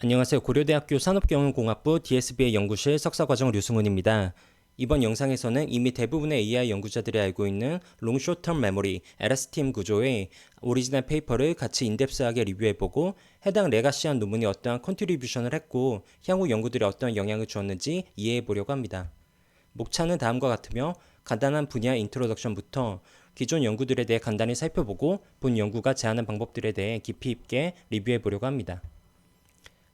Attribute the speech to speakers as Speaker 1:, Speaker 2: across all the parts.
Speaker 1: 안녕하세요. 고려대학교 산업경영공학부 DSB의 연구실 석사과정 류승훈입니다. 이번 영상에서는 이미 대부분의 AI 연구자들이 알고 있는 Long Short Term Memory, LSTM 구조의 오리지널 페이퍼를 같이 인덱스하게 리뷰해보고 해당 레가시한 논문이 어떠한 컨트리뷰션을 했고 향후 연구들이 어떤 영향을 주었는지 이해해보려고 합니다. 목차는 다음과 같으며 간단한 분야 인트로덕션부터 기존 연구들에 대해 간단히 살펴보고 본 연구가 제안한 방법들에 대해 깊이 있게 리뷰해보려고 합니다.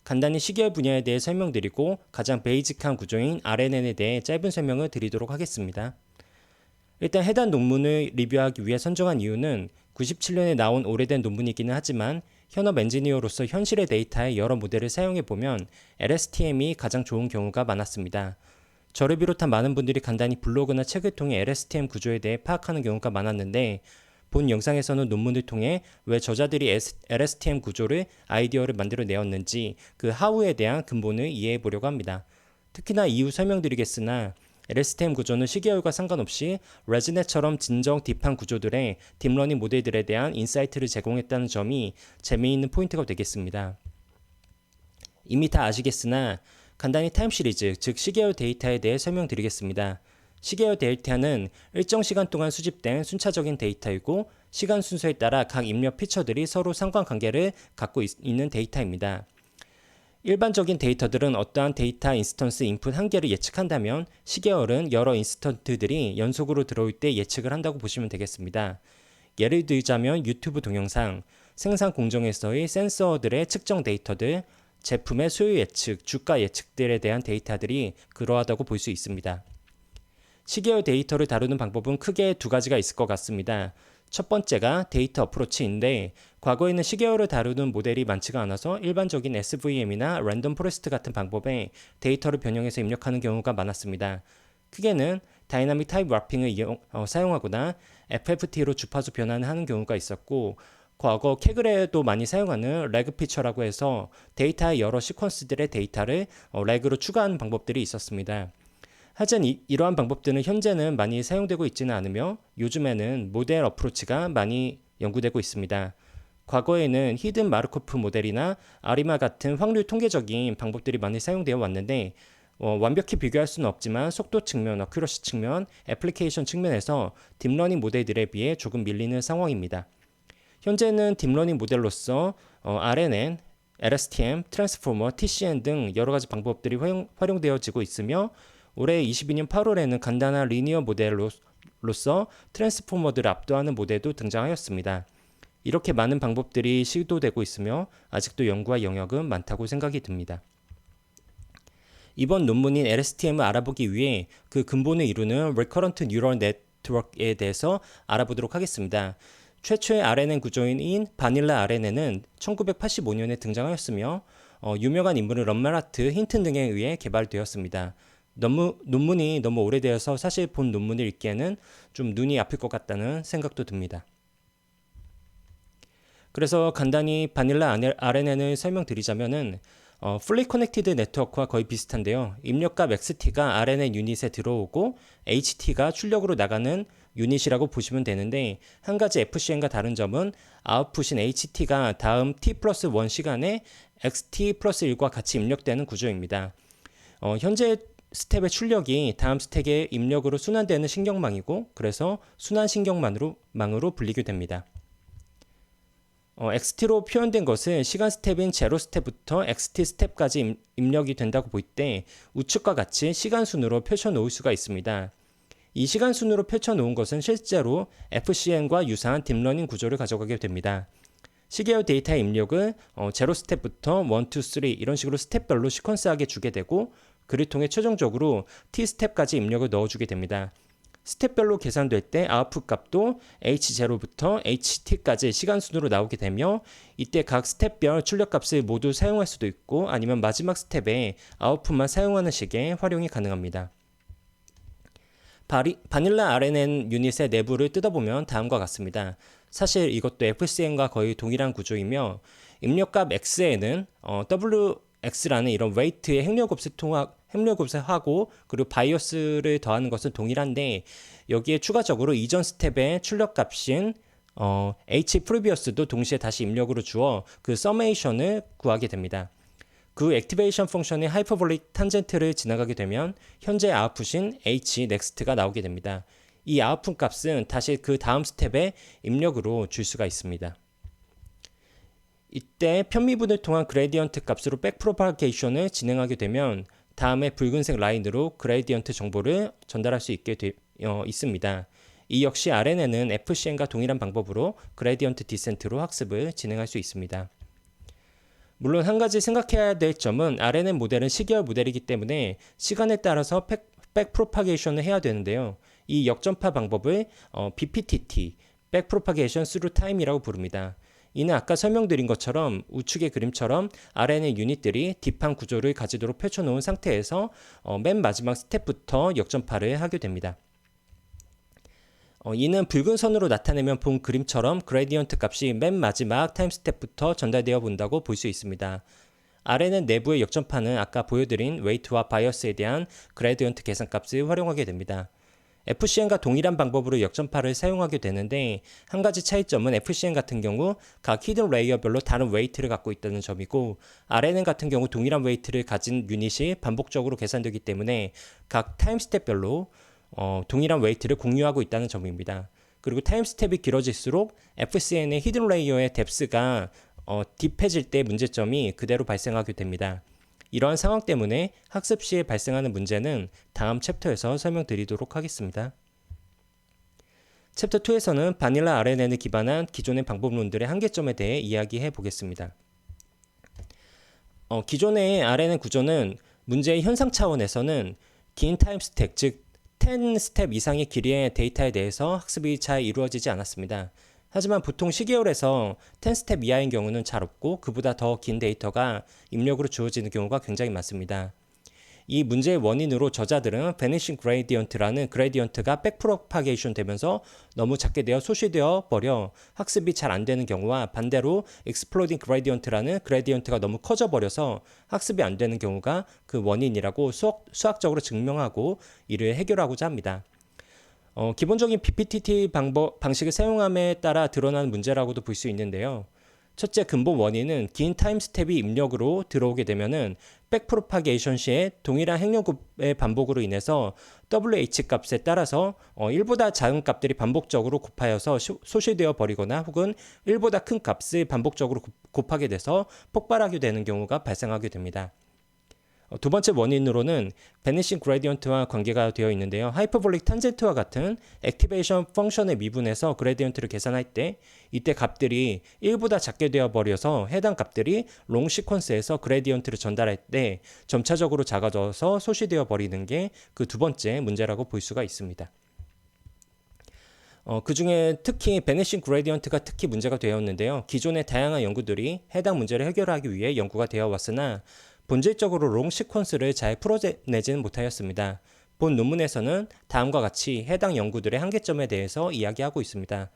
Speaker 1: 간단히 시계열 분야에 대해 설명드리고 가장 베이직한 구조인 RNN에 대해 짧은 설명을 드리도록 하겠습니다. 일단 해당 논문을 리뷰하기 위해 선정한 이유는 97년에 나온 오래된 논문이기는 하지만 현업 엔지니어로서 현실의 데이터의 여러 모델을 사용해보면 LSTM이 가장 좋은 경우가 많았습니다. 저를 비롯한 많은 분들이 간단히 블로그나 책을 통해 LSTM 구조에 대해 파악하는 경우가 많았는데 본 영상에서는 논문을 통해 왜 저자들이 LSTM 구조를 아이디어를 만들어내었는지 그 하우에 대한 근본을 이해해 보려고 합니다. 특히나 이후 설명드리겠으나 LSTM 구조는 시계열과 상관없이 레즈넷처럼 진정 딥한 구조들의 딥러닝 모델들에 대한 인사이트를 제공했다는 점이 재미있는 포인트가 되겠습니다. 이미 다 아시겠으나 간단히 타임 시리즈, 즉 시계열 데이터에 대해 설명드리겠습니다. 시계열 데이터는 일정 시간 동안 수집된 순차적인 데이터이고 시간 순서에 따라 각 입력 피처들이 서로 상관관계를 갖고 있는 데이터입니다. 일반적인 데이터들은 어떠한 데이터 인스턴스 인풋 한 개를 예측한다면 시계열은 여러 인스턴트들이 연속으로 들어올 때 예측을 한다고 보시면 되겠습니다. 예를 들자면 유튜브 동영상, 생산 공정에서의 센서들의 측정 데이터들, 제품의 소유 예측, 주가 예측들에 대한 데이터들이 그러하다고 볼 수 있습니다. 시계열 데이터를 다루는 방법은 크게 두 가지가 있을 것 같습니다. 첫 번째가 데이터 어프로치인데 과거에는 시계열을 다루는 모델이 많지가 않아서 일반적인 SVM이나 랜덤 포레스트 같은 방법에 데이터를 변형해서 입력하는 경우가 많았습니다. 크게는 다이나믹 타입 래핑을 사용하거나 FFT로 주파수 변환을 하는 경우가 있었고 과거 캐글에도 많이 사용하는 레그 피처라고 해서 데이터의 여러 시퀀스들의 데이터를 레그로 추가하는 방법들이 있었습니다. 하지만 이러한 방법들은 현재는 많이 사용되고 있지는 않으며 요즘에는 모델 어프로치가 많이 연구되고 있습니다. 과거에는 히든 마르코프 모델이나 아리마 같은 확률 통계적인 방법들이 많이 사용되어 왔는데 완벽히 비교할 수는 없지만 속도 측면, 어큐러시 측면, 애플리케이션 측면에서 딥러닝 모델들에 비해 조금 밀리는 상황입니다. 현재는 딥러닝 모델로서 RNN, LSTM, 트랜스포머, TCN 등 여러 가지 방법들이 활용되어지고 있으며 올해 22년 8월에는 간단한 리니어 모델로서 트랜스포머들을 압도하는 모델도 등장하였습니다. 이렇게 많은 방법들이 시도되고 있으며 아직도 연구할 영역은 많다고 생각이 듭니다. 이번 논문인 LSTM을 알아보기 위해 그 근본을 이루는 Recurrent Neural Network에 대해서 알아보도록 하겠습니다. 최초의 RNN 구조인 바닐라 RNN은 1985년에 등장하였으며 유명한 인물은 럼메라트, 힌튼 등에 의해 개발되었습니다. 논문이 너무 오래되어서 사실 본 논문을 읽기에는 좀 눈이 아플 것 같다는 생각도 듭니다. 그래서 간단히 바닐라 RNN을 설명드리자면은 fully connected 네트워크와 거의 비슷한데요. 입력값 XT가 RNN 유닛에 들어오고 HT가 출력으로 나가는 유닛이라고 보시면 되는데 한 가지 FCN과 다른 점은 아웃풋인 HT가 다음 T 플러스 1 시간에 XT 플러스 1과 같이 입력되는 구조입니다. 현재 스텝의 출력이 다음 스택의 입력으로 순환되는 신경망이고 그래서 순환신경망으로 불리게 됩니다. XT로 표현된 것은 시간 스텝인 0 스텝부터 XT 스텝까지 입력이 된다고 볼 때 우측과 같이 시간순으로 펼쳐놓을 수가 있습니다. 이 시간순으로 펼쳐놓은 것은 실제로 FCN과 유사한 딥러닝 구조를 가져가게 됩니다. 시계열 데이터의 입력을 0 스텝부터 1, 2, 3 이런 식으로 스텝별로 시퀀스하게 주게 되고 그를 통해 최종적으로 T 스텝까지 입력을 넣어주게 됩니다. 스텝별로 계산될 때 아웃풋 값도 H0부터 HT까지 시간순으로 나오게 되며 이때 각 스텝별 출력값을 모두 사용할 수도 있고 아니면 마지막 스텝에 아웃풋만 사용하는 식의 활용이 가능합니다. 바닐라 RNN 유닛의 내부를 뜯어보면 다음과 같습니다. 사실 이것도 FCN과 거의 동일한 구조이며 입력값 X에는 WX라는 이런 웨이트의 행렬 곱을 하고 그리고 바이어스를 더하는 것은 동일한데 여기에 추가적으로 이전 스텝의 출력값인 H 프리비어스도 동시에 다시 입력으로 주어 그 서메이션을 구하게 됩니다. 그 액티베이션 펑션의 하이퍼볼릭 탄젠트를 지나가게 되면 현재 아웃풋인 h next가 나오게 됩니다. 이 아웃풋 값은 다시 그 다음 스텝의 입력으로 줄 수가 있습니다. 이때 편미분을 통한 그레디언트 값으로 백프로파게이션을 진행하게 되면 다음에 붉은색 라인으로 그레디언트 정보를 전달할 수 있게 있습니다. 이 역시 RNN은 FCN과 동일한 방법으로 그레디언트 디센트로 학습을 진행할 수 있습니다. 물론 한 가지 생각해야 될 점은 RNN 모델은 시계열 모델이기 때문에 시간에 따라서 백프로파게이션을 해야 되는데요. 이 역전파 방법을 BPTT, 백프로파게이션 스루 타임이라고 부릅니다. 이는 아까 설명드린 것처럼 우측의 그림처럼 RNN 유닛들이 딥한 구조를 가지도록 펼쳐놓은 상태에서 맨 마지막 스텝부터 역전파를 하게 됩니다. 이는 붉은 선으로 나타내면 본 그림처럼 그레디언트 값이 맨 마지막 타임 스텝부터 전달되어 본다고 볼 수 있습니다. RNN 내부의 역전파는 아까 보여드린 웨이트와 바이어스에 대한 그레디언트 계산값을 활용하게 됩니다. FCN과 동일한 방법으로 역전파를 사용하게 되는데 한 가지 차이점은 FCN 같은 경우 각 히든 레이어별로 다른 웨이트를 갖고 있다는 점이고 RNN 같은 경우 동일한 웨이트를 가진 유닛이 반복적으로 계산되기 때문에 각 타임 스텝별로 동일한 웨이트를 공유하고 있다는 점입니다. 그리고 타임 스텝이 길어질수록 FCN의 히든 레이어의 뎁스가 딥해질 때 문제점이 그대로 발생하게 됩니다. 이러한 상황 때문에 학습 시에 발생하는 문제는 다음 챕터에서 설명드리도록 하겠습니다. 챕터 2에서는 바닐라 RNN을 기반한 기존의 방법론들의 한계점에 대해 이야기해 보겠습니다. 기존의 RNN 구조는 문제의 현상 차원에서는 긴 타임 스택, 즉 10스텝 이상의 길이의 데이터에 대해서 학습이 잘 이루어지지 않았습니다. 하지만 보통 시계열에서 10스텝 이하인 경우는 잘 없고 그보다 더 긴 데이터가 입력으로 주어지는 경우가 굉장히 많습니다. 이 문제의 원인으로 저자들은 Vanishing Gradient라는 그레디언트가 백프로파게이션 되면서 너무 작게 되어 소실되어 버려 학습이 잘 안 되는 경우와 반대로 Exploding Gradient라는 그레디언트가 너무 커져 버려서 학습이 안 되는 경우가 그 원인이라고 수학적으로 증명하고 이를 해결하고자 합니다. 기본적인 BPTT 방식을 사용함에 따라 드러나는 문제라고도 볼 수 있는데요. 첫째 근본 원인은 긴 타임 스텝이 입력으로 들어오게 되면은 백프로파게이션 시에 동일한 행렬급의 반복으로 인해서 WH 값에 따라서 1보다 작은 값들이 반복적으로 곱하여서 소실되어 버리거나 혹은 1보다 큰 값을 반복적으로 곱하게 돼서 폭발하게 되는 경우가 발생하게 됩니다. 두 번째 원인으로는 Vanishing Gradient와 관계가 되어 있는데요. 하이퍼볼릭 탄젠트와 같은 액티베이션 펑션의 미분에서 그레디언트를 계산할 때 이때 값들이 1보다 작게 되어 버려서 해당 값들이 롱 시퀀스에서 그레디언트를 전달할 때 점차적으로 작아져서 소실되어 버리는 게 그 두 번째 문제라고 볼 수가 있습니다. 그 중에 특히 Vanishing Gradient가 특히 문제가 되었는데요. 기존의 다양한 연구들이 해당 문제를 해결하기 위해 연구가 되어 왔으나 본질적으로 롱 시퀀스를 잘 풀어내지는 못하였습니다. 본 논문에서는 다음과 같이 해당 연구들의 한계점에 대해서 이야기하고 있습니다.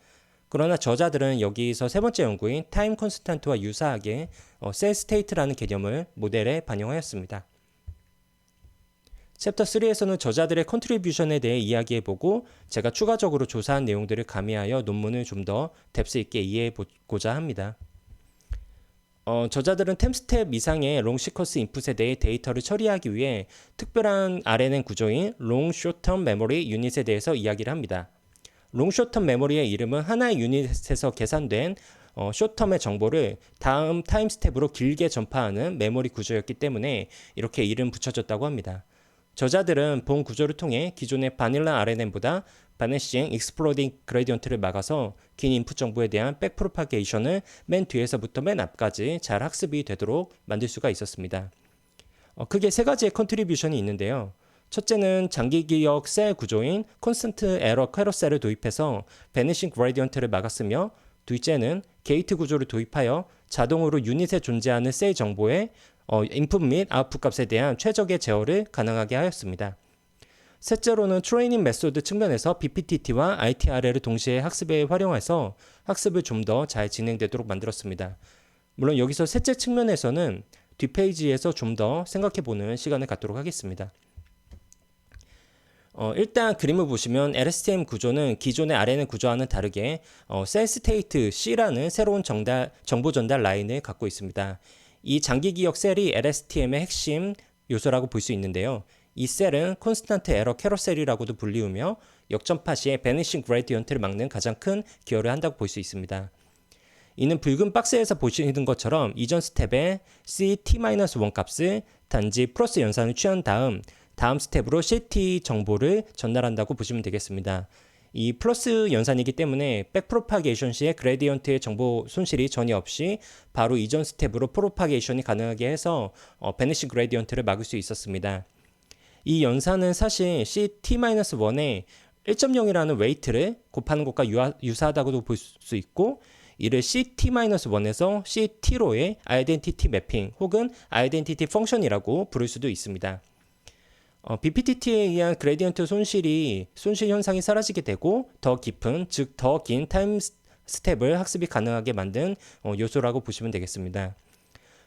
Speaker 1: 그러나 저자들은 여기서 세 번째 연구인 타임 콘스탄트와 유사하게 셀 스테이트라는 개념을 모델에 반영하였습니다. 챕터 3에서는 저자들의 컨트리뷰션에 대해 이야기해보고 제가 추가적으로 조사한 내용들을 가미하여 논문을 좀 더 뎁스 있게 이해해보고자 합니다. 저자들은 10스텝 이상의 롱 시퀀스 인풋에 대해 데이터를 처리하기 위해 특별한 RNN 구조인 롱 숏텀 메모리 유닛에 대해서 이야기를 합니다. 롱 숏텀 메모리의 이름은 하나의 유닛에서 계산된 숏텀의 정보를 다음 타임 스텝으로 길게 전파하는 메모리 구조였기 때문에 이렇게 이름 붙여졌다고 합니다. 저자들은 본 구조를 통해 기존의 바닐라 RNN보다 Vanishing Exploding Gradient를 막아서 긴 인풋 정보에 대한 백프로파게이션을 맨 뒤에서부터 맨 앞까지 잘 학습이 되도록 만들 수가 있었습니다. 크게 세 가지의 컨트리뷰션이 있는데요. 첫째는 장기 기억 셀 구조인 콘스턴트 에러 캐러셀을 도입해서 Vanishing Gradient를 막았으며 둘째는 게이트 구조를 도입하여 자동으로 유닛에 존재하는 셀 정보의 인풋 및 아웃풋 값에 대한 최적의 제어를 가능하게 하였습니다. 셋째로는 트레이닝 메소드 측면에서 BPTT와 ITRL을 동시에 학습에 활용해서 학습을 좀 더 잘 진행되도록 만들었습니다. 물론 여기서 셋째 측면에서는 뒷페이지에서 좀 더 생각해보는 시간을 갖도록 하겠습니다. 일단 그림을 보시면 LSTM 구조는 기존의 RNN 구조와는 다르게 셀 스테이트 C라는 새로운 정보 전달 라인을 갖고 있습니다. 이 장기 기억 셀이 LSTM의 핵심 요소라고 볼 수 있는데요. 이 셀은 콘스탄트 에러 캐러셀이라고도 불리우며 역전파 시에 베니싱 그레디언트를 막는 가장 큰 기여를 한다고 볼 수 있습니다. 이는 붉은 박스에서 보시는 것처럼 이전 스텝의 CT-1 값을 단지 플러스 연산을 취한 다음 스텝으로 CT 정보를 전달한다고 보시면 되겠습니다. 이 플러스 연산이기 때문에 백프로파게이션 시에 그레디언트의 정보 손실이 전혀 없이 바로 이전 스텝으로 프로파게이션이 가능하게 해서 베니싱 그레디언트를 막을 수 있었습니다. 이 연산은 사실 CT-1에 1.0이라는 웨이트를 곱하는 것과 유사하다고도 볼 수 있고, 이를 CT-1에서 CT로의 아이덴티티 매핑 혹은 아이덴티티 펑션이라고 부를 수도 있습니다. BPTT에 의한 그레디언트 손실 현상이 사라지게 되고 더 깊은, 즉 더 긴 타임 스텝을 학습이 가능하게 만든 요소라고 보시면 되겠습니다.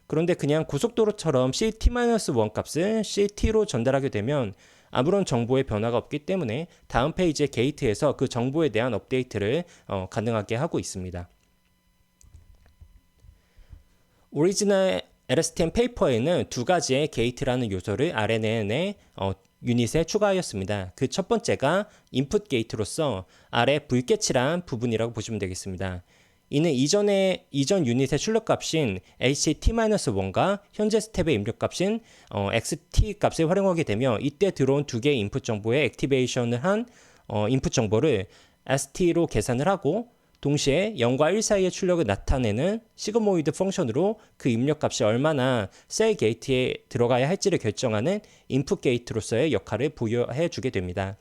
Speaker 1: 그런데 그냥 고속도로처럼 CT-1 값을 CT로 전달하게 되면 아무런 정보의 변화가 없기 때문에 다음 페이지의 게이트에서 그 정보에 대한 업데이트를 가능하게 하고 있습니다. 오리지널 LSTM 페이퍼에는 두 가지의 게이트라는 요소를 RNN의 유닛에 추가하였습니다. 그 첫 번째가 인풋 게이트로서 아래 붉게 칠한 부분이라고 보시면 되겠습니다. 이는 이전 유닛의 출력값인 HT-1과 현재 스텝의 입력값인 XT 값을 활용하게 되며 이때 들어온 두 개의 인풋 정보에 액티베이션을 한 인풋 정보를 ST로 계산을 하고 동시에 0과 1 사이의 출력을 나타내는 시그모이드 펑션으로 그 입력값이 얼마나 셀 게이트에 들어가야 할지를 결정하는 인풋 게이트로서의 역할을 부여해 주게 됩니다.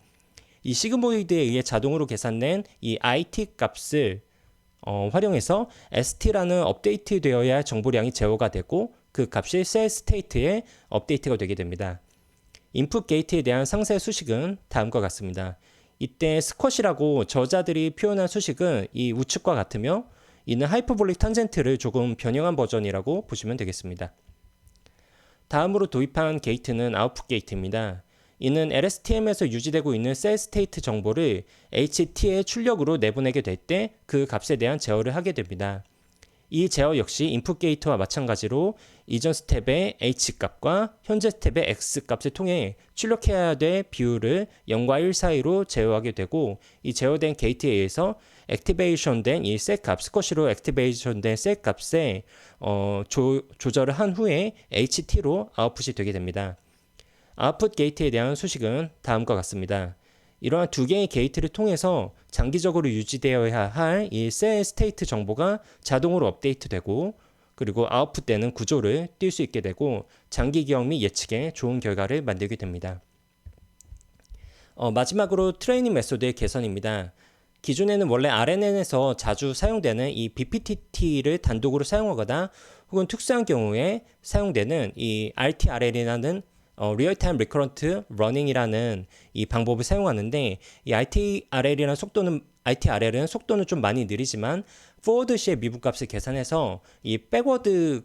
Speaker 1: 이 시그모이드에 의해 자동으로 계산된 이 IT 값을 활용해서 ST라는 업데이트 되어야 할 정보량이 제어가 되고 그 값이 셀 스테이트에 업데이트가 되게 됩니다. 인풋 게이트에 대한 상세 수식은 다음과 같습니다. 이때 스쿼시라고 저자들이 표현한 수식은 이 우측과 같으며 이는 하이퍼볼릭 탄젠트를 조금 변형한 버전이라고 보시면 되겠습니다. 다음으로 도입한 게이트는 아웃풋 게이트입니다. 이는 LSTM에서 유지되고 있는 셀 스테이트 정보를 HT의 출력으로 내보내게 될 때 그 값에 대한 제어를 하게 됩니다. 이 제어 역시 인풋 게이트와 마찬가지로 이전 스텝의 H값과 현재 스텝의 X값을 통해 출력해야 될 비율을 0과 1 사이로 제어하게 되고 이 제어된 게이트에 의해서 액티베이션된 이 셋 값, 스쿼시로 액티베이션된 셋 값에 조절을 한 후에 HT로 아웃풋이 되게 됩니다. 아웃풋 게이트에 대한 수식은 다음과 같습니다. 이러한 두 개의 게이트를 통해서 장기적으로 유지되어야 할 이 셀 스테이트 정보가 자동으로 업데이트되고 그리고 아웃풋되는 구조를 띌 수 있게 되고 장기 기억 및 예측에 좋은 결과를 만들게 됩니다. 마지막으로 트레이닝 메소드의 개선입니다. 기존에는 원래 RNN에서 자주 사용되는 이 BPTT를 단독으로 사용하거나 혹은 특수한 경우에 사용되는 이 RTRL이라는 리얼타임 리커런트 러닝이라는 이 방법을 사용하는데 이 RTRL은 속도는 좀 많이 느리지만 포워드 시의 미분값을 계산해서 이 백워드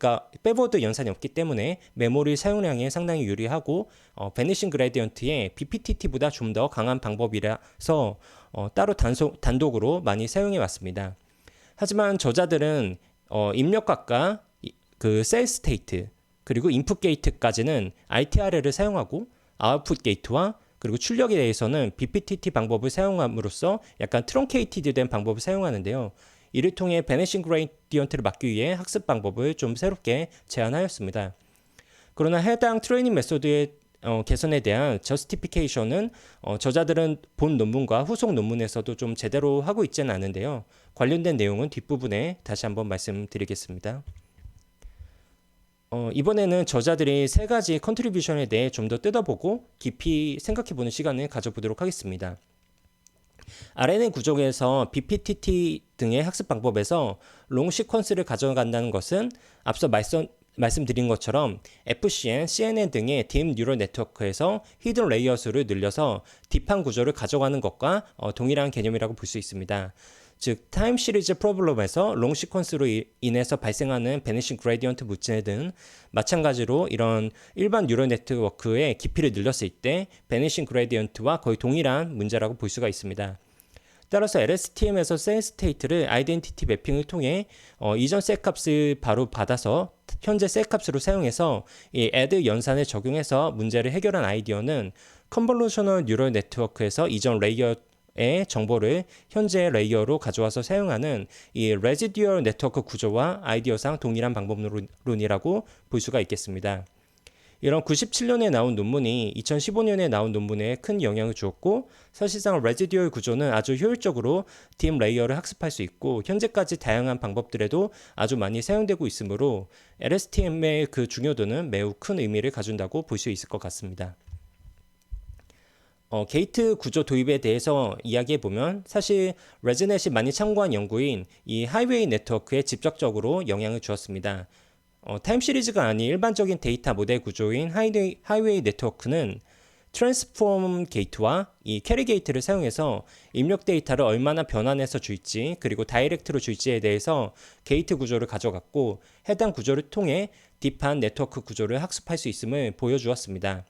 Speaker 1: 연산이 없기 때문에 메모리 사용량에 상당히 유리하고 베니싱 그레디언트의 BPTT보다 좀 더 강한 방법이라서 따로 단독으로 많이 사용해 왔습니다. 하지만 저자들은 입력값과 그 셀 스테이트 그리고 인풋 게이트까지는 RTRL을 사용하고 아웃풋 게이트와 그리고 출력에 대해서는 BPTT 방법을 사용함으로써 약간 트렁케이티드 된 방법을 사용하는데요. 이를 통해 베니싱 그레디언트를 막기 위해 학습 방법을 좀 새롭게 제안하였습니다. 그러나 해당 트레이닝 메소드의 개선에 대한 저스티피케이션은 저자들은 본 논문과 후속 논문에서도 좀 제대로 하고 있지는 않은데요. 관련된 내용은 뒷부분에 다시 한번 말씀드리겠습니다. 이번에는 저자들이 세 가지 컨트리뷰션에 대해 좀 더 뜯어보고 깊이 생각해보는 시간을 가져보도록 하겠습니다. RNN 구조에서 BPTT 등의 학습 방법에서 롱 시퀀스를 가져간다는 것은 앞서 말씀드린 것처럼 FCN, CNN 등의 딥 뉴럴 네트워크에서 히든 레이어 수를 늘려서 딥한 구조를 가져가는 것과 동일한 개념이라고 볼 수 있습니다. 즉 타임 시리즈 프로블럼에서 롱 시퀀스로 인해서 발생하는 베니싱 그레디언트 문제든 마찬가지로 이런 일반 뉴럴 네트워크의 깊이를 늘렸을 때 베니싱 그레디언트와 거의 동일한 문제라고 볼 수가 있습니다. 따라서 LSTM에서 셀 스테이트를 아이덴티티 매핑을 통해 이전 셀 값을 바로 받아서 현재 셀 값으로 사용해서 이 add 연산을 적용해서 문제를 해결한 아이디어는 컨볼루셔널 뉴럴 네트워크에서 이전 레이어의 정보를 현재 레이어로 가져와서 사용하는 이 레지듀얼 네트워크 구조와 아이디어상 동일한 방법론이라고 볼 수가 있겠습니다. 이런 97년에 나온 논문이 2015년에 나온 논문에 큰 영향을 주었고, 사실상 레지듀얼 구조는 아주 효율적으로 딥 레이어를 학습할 수 있고 현재까지 다양한 방법들에도 아주 많이 사용되고 있으므로 LSTM의 그 중요도는 매우 큰 의미를 가진다고 볼 수 있을 것 같습니다. 게이트 구조 도입에 대해서 이야기해보면 사실 레즈넷이 많이 참고한 연구인 이 하이웨이 네트워크에 직접적으로 영향을 주었습니다. 타임 시리즈가 아닌 일반적인 데이터 모델 구조인 하이웨이 네트워크는 트랜스폼 게이트와 이 캐리 게이트를 사용해서 입력 데이터를 얼마나 변환해서 줄지 그리고 다이렉트로 줄지에 대해서 게이트 구조를 가져갔고 해당 구조를 통해 딥한 네트워크 구조를 학습할 수 있음을 보여주었습니다.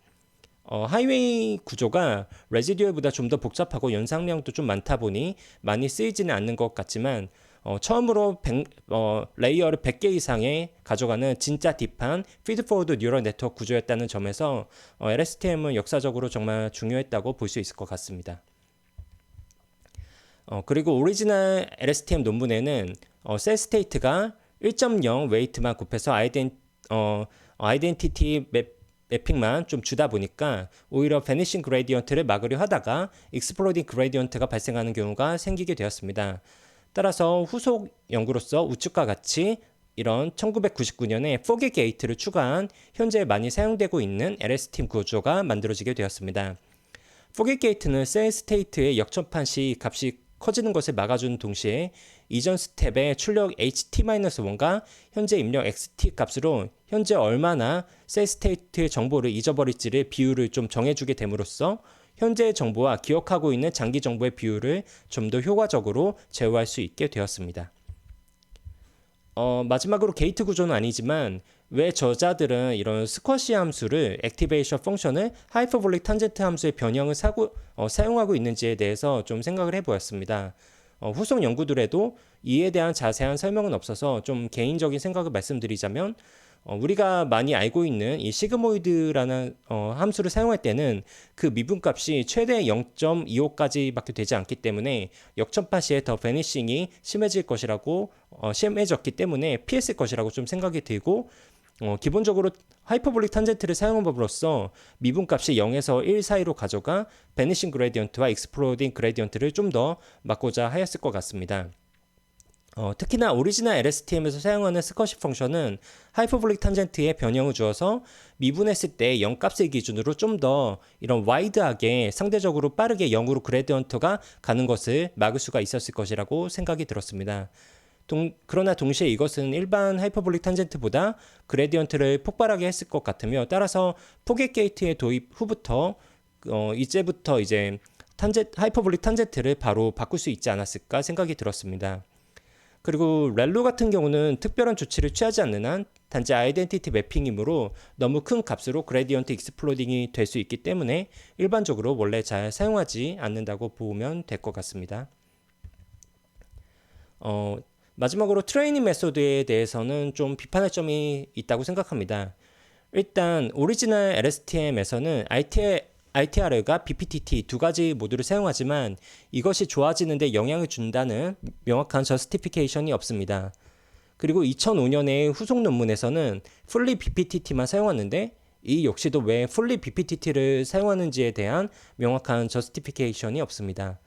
Speaker 1: 하이웨이 구조가 레지듀얼보다 좀 더 복잡하고 연상량도 좀 많다 보니 많이 쓰이지는 않는 것 같지만 처음으로 레이어를 100개 이상의 가져가는 진짜 딥한 피드포워드 뉴럴 네트워크 구조였다는 점에서 LSTM은 역사적으로 정말 중요했다고 볼 수 있을 것 같습니다. 그리고 오리지널 LSTM 논문에는 셀 스테이트가 1.0 웨이트만 곱해서 아이덴티티 매핑만 좀 주다 보니까 오히려 베니싱 그레디언트를 막으려 하다가 익스플로딩 그레디언트가 발생하는 경우가 생기게 되었습니다. 따라서 후속 연구로서 우측과 같이 이런 1999년에 포기 게이트를 추가한 현재 많이 사용되고 있는 LSTM 구조가 만들어지게 되었습니다. 포기 게이트는 셀 스테이트의 역전판 시 값이 커지는 것을 막아주는 동시에 이전 스텝의 출력 HT-1과 현재 입력 XT 값으로 현재 얼마나 셀 스테이트 정보를 잊어버릴지를 비율을 좀 정해주게 됨으로써 현재의 정보와 기억하고 있는 장기 정보의 비율을 좀 더 효과적으로 제어할 수 있게 되었습니다. 마지막으로 게이트 구조는 아니지만 왜 저자들은 이런 스쿼시 함수를 액티베이션 펑션을 하이퍼볼릭 탄젠트 함수의 변형을 사용하고 있는지에 대해서 좀 생각을 해보았습니다. 후속 연구들에도 이에 대한 자세한 설명은 없어서 좀 개인적인 생각을 말씀드리자면 우리가 많이 알고 있는 이 시그모이드라는 함수를 사용할 때는 그 미분값이 최대 0.25까지밖에 되지 않기 때문에 역전파 시에 더 베니싱이 심해졌기 때문에 피했을 것이라고 좀 생각이 들고 기본적으로 하이퍼볼릭 탄젠트를 사용함으로써 미분값이 0에서 1 사이로 가져가 베니싱 그레디언트와 익스플로딩 그레디언트를 좀 더 막고자 하였을 것 같습니다. 특히나 오리지널 LSTM에서 사용하는 스쿼시 펑션은 하이퍼볼릭 탄젠트에 변형을 주어서 미분했을 때 0값을 기준으로 좀 더 이런 와이드하게 상대적으로 빠르게 0으로 그레디언트가 가는 것을 막을 수가 있었을 것이라고 생각이 들었습니다. 그러나 동시에 이것은 일반 하이퍼볼릭 탄젠트보다 그레디언트를 폭발하게 했을 것 같으며 따라서 포겟 게이트의 도입 후부터 이제부터 이제 하이퍼볼릭 탄젠트를 바로 바꿀 수 있지 않았을까 생각이 들었습니다. 그리고 렐로 같은 경우는 특별한 조치를 취하지 않는 한 단지 아이덴티티 매핑이므로 너무 큰 값으로 그레디언트 익스플로딩이 될 수 있기 때문에 일반적으로 원래 잘 사용하지 않는다고 보면 될 것 같습니다. 마지막으로 트레이닝 메소드에 대해서는 좀 비판할 점이 있다고 생각합니다. 일단 오리지널 LSTM에서는 ITR과 BPTT 두 가지 모두를 사용하지만 이것이 좋아지는데 영향을 준다는 명확한 저스티피케이션이 없습니다. 그리고 2005년에 후속 논문에서는 풀리 BPTT만 사용하는데 이 역시도 왜 풀리 BPTT를 사용하는지에 대한 명확한 저스티피케이션이 없습니다.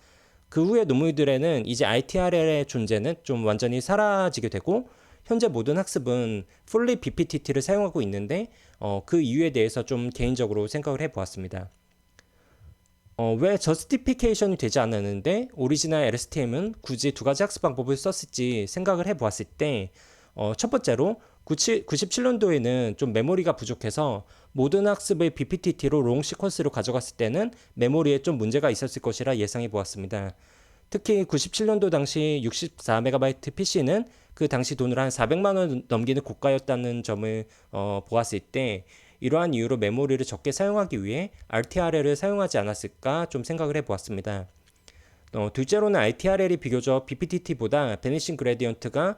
Speaker 1: 그 후의 논문들에는 이제 ITRL의 존재는 좀 완전히 사라지게 되고 현재 모든 학습은 풀리 BPTT를 사용하고 있는데 그 이유에 대해서 좀 개인적으로 생각을 해보았습니다. 왜 저스티피케이션이 되지 않았는데 오리지널 LSTM은 굳이 두 가지 학습 방법을 썼을지 생각을 해보았을 때 첫 번째로 97년도에는 좀 메모리가 부족해서 모든 학습을 BPTT로 롱 시퀀스로 가져갔을 때는 메모리에 좀 문제가 있었을 것이라 예상해 보았습니다. 특히 97년도 당시 64MB PC는 그 당시 돈으로 한 400만 원 넘기는 고가였다는 점을 보았을 때 이러한 이유로 메모리를 적게 사용하기 위해 RTRL을 사용하지 않았을까 좀 생각을 해보았습니다. 둘째로는 ITRL이 비교적 BPTT보다 베니싱 그레디언트가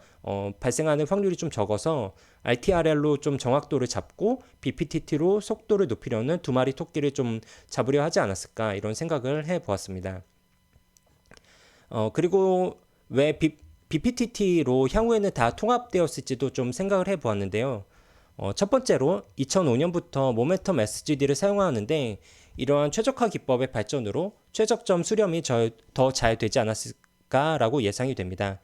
Speaker 1: 발생하는 확률이 좀 적어서 ITRL로 좀 정확도를 잡고 BPTT로 속도를 높이려는 두 마리 토끼를 좀 잡으려 하지 않았을까 이런 생각을 해보았습니다. 그리고 왜 BPTT로 향후에는 다 통합되었을지도 좀 생각을 해보았는데요. 첫 번째로 2005년부터 모멘텀 SGD를 사용하는데 이러한 최적화 기법의 발전으로 최적점 수렴이 더 잘 되지 않았을까라고 예상이 됩니다.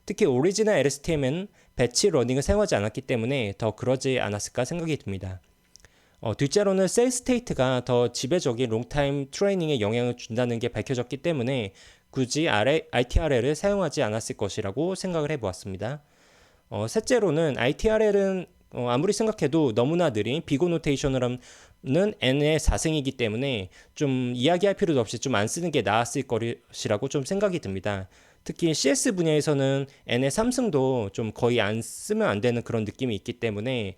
Speaker 1: 특히 오리지널 LSTM은 배치 러닝을 사용하지 않았기 때문에 더 그러지 않았을까 생각이 듭니다. 둘째로는 셀 스테이트가 더 지배적인 롱타임 트레이닝에 영향을 준다는 게 밝혀졌기 때문에 굳이 ITRL을 사용하지 않았을 것이라고 생각을 해보았습니다. 셋째로는 ITRL은 아무리 생각해도 너무나 느린 비고 노테이션으로는 n의 4승이기 때문에 좀 이야기할 필요도 없이 좀 안 쓰는 게 나았을 것이라고 좀 생각이 듭니다. 특히 CS 분야에서는 n의 3승도 좀 거의 안 쓰면 안 되는 그런 느낌이 있기 때문에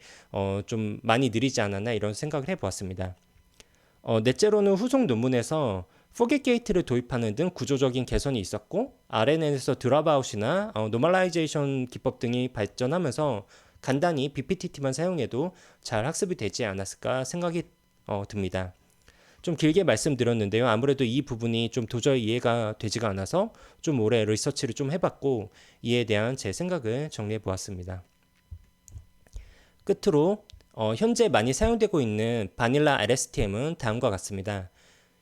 Speaker 1: 좀 많이 느리지 않았나 이런 생각을 해보았습니다. 넷째로는 후속 논문에서 포겟 게이트를 도입하는 등 구조적인 개선이 있었고 RNN에서 드랍아웃이나 노멀라이제이션 기법 등이 발전하면서 간단히 BPTT만 사용해도 잘 학습이 되지 않았을까 생각이 듭니다. 좀 길게 말씀드렸는데요. 아무래도 이 부분이 좀 도저히 이해가 되지가 않아서 좀 오래 리서치를 좀 해봤고 이에 대한 제 생각을 정리해 보았습니다. 끝으로 현재 많이 사용되고 있는 바닐라 LSTM은 다음과 같습니다.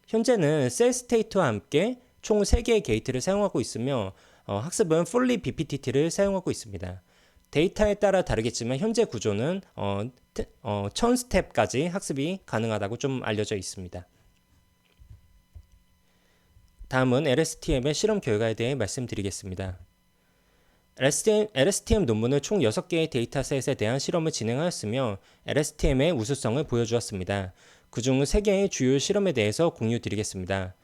Speaker 1: 현재는 셀 스테이트와 함께 총 3개의 게이트를 사용하고 있으며 학습은 fully BPTT를 사용하고 있습니다. 데이터에 따라 다르겠지만 현재 구조는 1000스텝까지 학습이 가능하다고 좀 알려져 있습니다. 다음은 LSTM의 실험 결과에 대해 말씀드리겠습니다. LSTM 논문을 총 6개의 데이터셋에 대한 실험을 진행하였으며 LSTM의 우수성을 보여주었습니다. 그중 3개의 주요 실험에 대해서 공유드리겠습니다.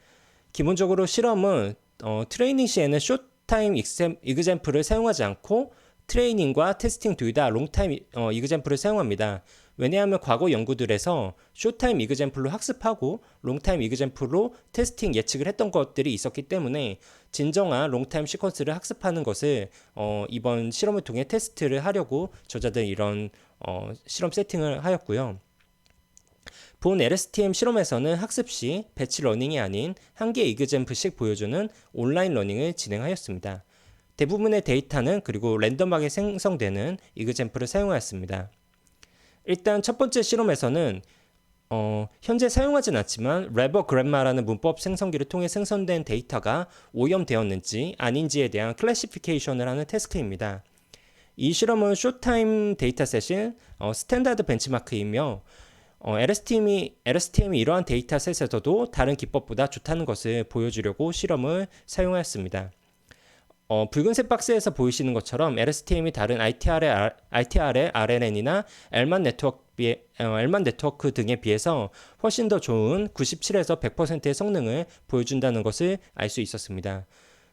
Speaker 1: 기본적으로 실험은 트레이닝 시에는 숏타임 이그젬플을 사용하지 않고 트레이닝과 테스팅 둘 다 롱타임 이그젬플을 사용합니다. 왜냐하면 과거 연구들에서 숏타임 이그젬플로 학습하고 롱타임 이그젬플로 테스팅 예측을 했던 것들이 있었기 때문에 진정한 롱타임 시퀀스를 학습하는 것을 이번 실험을 통해 테스트를 하려고 저자들 이런 실험 세팅을 하였고요. 본 LSTM 실험에서는 학습 시 배치 러닝이 아닌 한 개의 이그젬플씩 보여주는 온라인 러닝을 진행하였습니다. 대부분의 데이터는 그리고 랜덤하게 생성되는 이그젬플을 사용하였습니다. 일단 첫 번째 실험에서는 현재 사용하진 않지만 레버 그램마라는 문법 생성기를 통해 생성된 데이터가 오염되었는지 아닌지에 대한 클래시피케이션을 하는 태스크입니다. 이 실험은 숏타임 데이터셋인 스탠다드 벤치마크이며 LSTM이 이러한 데이터셋에서도 다른 기법보다 좋다는 것을 보여주려고 실험을 사용하였습니다. 붉은색 박스에서 보이시는 것처럼 LSTM이 다른 ITR의 RNN이나 엘만 네트워크 등에 비해서 훨씬 더 좋은 97에서 100%의 성능을 보여준다는 것을 알 수 있었습니다.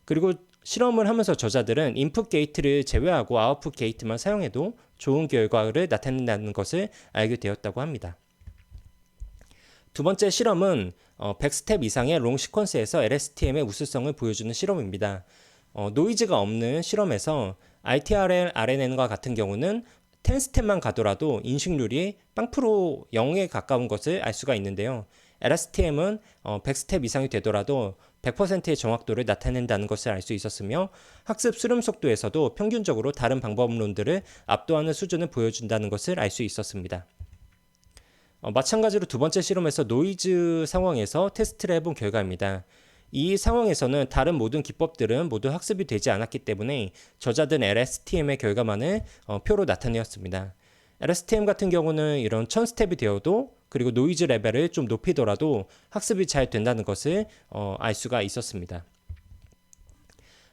Speaker 1: 그리고 실험을 하면서 저자들은 인풋 게이트를 제외하고 아웃풋 게이트만 사용해도 좋은 결과를 나타낸다는 것을 알게 되었다고 합니다. 두 번째 실험은 100스텝 이상의 롱 시퀀스에서 LSTM의 우수성을 보여주는 실험입니다. 노이즈가 없는 실험에서 ITRL RNN과 같은 경우는 10스텝만 가더라도 인식률이 0%에 가까운 것을 알 수가 있는데요. LSTM은 100스텝 이상이 되더라도 100%의 정확도를 나타낸다는 것을 알 수 있었으며 학습 수렴 속도에서도 평균적으로 다른 방법론들을 압도하는 수준을 보여준다는 것을 알 수 있었습니다. 마찬가지로 두 번째 실험에서 노이즈 상황에서 테스트를 해본 결과입니다. 이 상황에서는 다른 모든 기법들은 모두 학습이 되지 않았기 때문에 저자들은 LSTM의 결과만을 표로 나타내었습니다. LSTM 같은 경우는 이런 1000스텝이 되어도 그리고 노이즈 레벨을 좀 높이더라도 학습이 잘 된다는 것을 알 수가 있었습니다.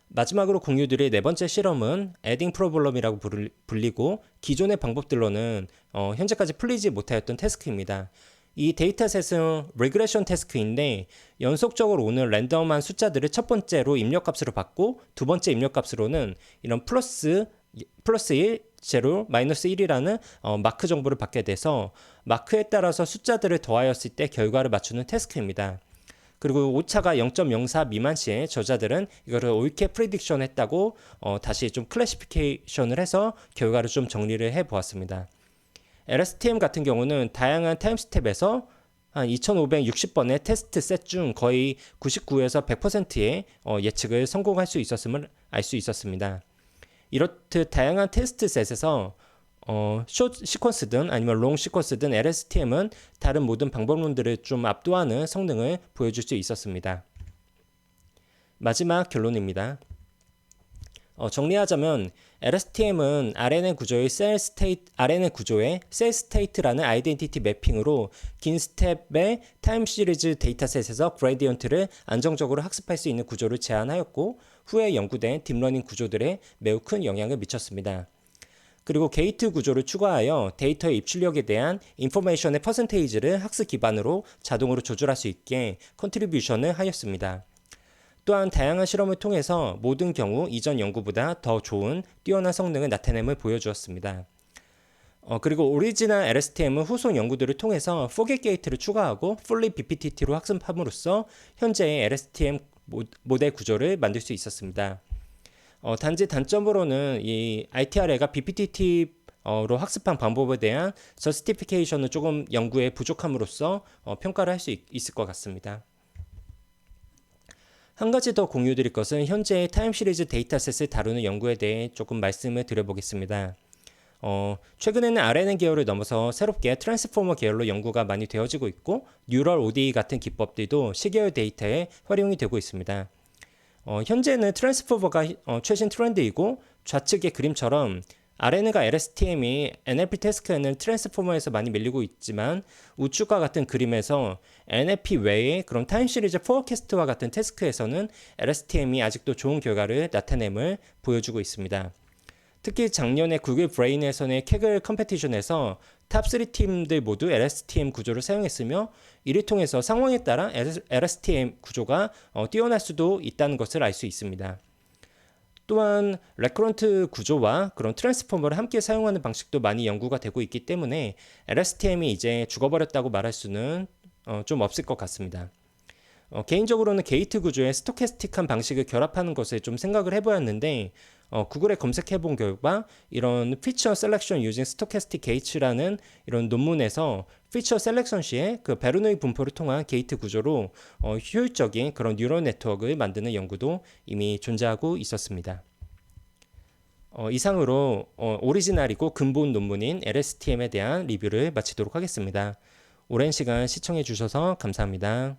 Speaker 1: 마지막으로 공유드릴 네 번째 실험은 adding problem이라고 불리고 기존의 방법들로는 현재까지 풀리지 못하였던 태스크입니다. 이 데이터셋은 리그레션 태스크인데 연속적으로 오는 랜덤한 숫자들을 첫 번째로 입력값으로 받고 두 번째 입력값으로는 이런 플러스 1, 제로, 마이너스 1이라는 마크 정보를 받게 돼서 마크에 따라서 숫자들을 더하였을 때 결과를 맞추는 태스크입니다. 그리고 오차가 0.04 미만 시에 저자들은 이거를 옳게 프리딕션 했다고 다시 좀 클래시피케이션을 해서 결과를 좀 정리를 해 보았습니다. LSTM 같은 경우는 다양한 타임 스텝에서 한 2560번의 테스트 셋 중 거의 99에서 100%의 예측을 성공할 수 있었음을 알 수 있었습니다. 이렇듯 다양한 테스트 셋에서 숏 시퀀스든 아니면 롱 시퀀스든 LSTM은 다른 모든 방법론들을 좀 압도하는 성능을 보여줄 수 있었습니다. 마지막 결론입니다. 정리하자면 LSTM은 RNA 구조의 셀 스테이트라는 아이덴티티 매핑으로 긴 스텝의 타임 시리즈 데이터셋에서 그레디언트를 안정적으로 학습할 수 있는 구조를 제안하였고 후에 연구된 딥러닝 구조들에 매우 큰 영향을 미쳤습니다. 그리고 게이트 구조를 추가하여 데이터의 입출력에 대한 인포메이션의 퍼센테이지를 학습 기반으로 자동으로 조절할 수 있게 컨트리뷰션을 하였습니다. 또한 다양한 실험을 통해서 모든 경우 이전 연구보다 더 좋은 뛰어난 성능을 나타냄을 보여주었습니다. 그리고 오리지널 LSTM은 후속 연구들을 통해서 포겟 게이트를 추가하고 fully BPTT로 학습함으로써 현재의 LSTM 모델 구조를 만들 수 있었습니다. 단지 단점으로는 이 ITRA가 BPTT로 학습한 방법에 대한 저스티피케이션을 조금 연구에 부족함으로써 평가를 할 수 있을 것 같습니다. 한 가지 더 공유드릴 것은 현재의 타임 시리즈 데이터셋을 다루는 연구에 대해 조금 말씀을 드려보겠습니다. 최근에는 RNN 계열을 넘어서 새롭게 트랜스포머 계열로 연구가 많이 되어지고 있고 뉴럴 ODE 같은 기법들도 시계열 데이터에 활용이 되고 있습니다. 현재는 트랜스포머가 최신 트렌드이고 좌측의 그림처럼 RNN과 LSTM이 NLP 태스크에는 트랜스포머에서 많이 밀리고 있지만 우측과 같은 그림에서 NLP 외에 그런 타임 시리즈 포어캐스트와 같은 태스크에서는 LSTM이 아직도 좋은 결과를 나타냄을 보여주고 있습니다. 특히 작년에 구글 브레인에서의 캐글 컴페티션에서 탑3 팀들 모두 LSTM 구조를 사용했으며 이를 통해서 상황에 따라 LSTM 구조가 뛰어날 수도 있다는 것을 알 수 있습니다. 또한 레커런트 구조와 그런 트랜스포머를 함께 사용하는 방식도 많이 연구가 되고 있기 때문에 LSTM이 이제 죽어버렸다고 말할 수는 좀 없을 것 같습니다. 개인적으로는 게이트 구조의 스토캐스틱한 방식을 결합하는 것을 좀 생각을 해보았는데 구글에 검색해본 결과 이런 피처 셀렉션 유징 스토캐스틱 게이츠라는 이런 논문에서 피처 셀렉션 시에 그 베르노이 분포를 통한 게이트 구조로 효율적인 그런 뉴럴 네트워크를 만드는 연구도 이미 존재하고 있었습니다. 이상으로 오리지널이고 근본 논문인 LSTM에 대한 리뷰를 마치도록 하겠습니다. 오랜 시간 시청해 주셔서 감사합니다.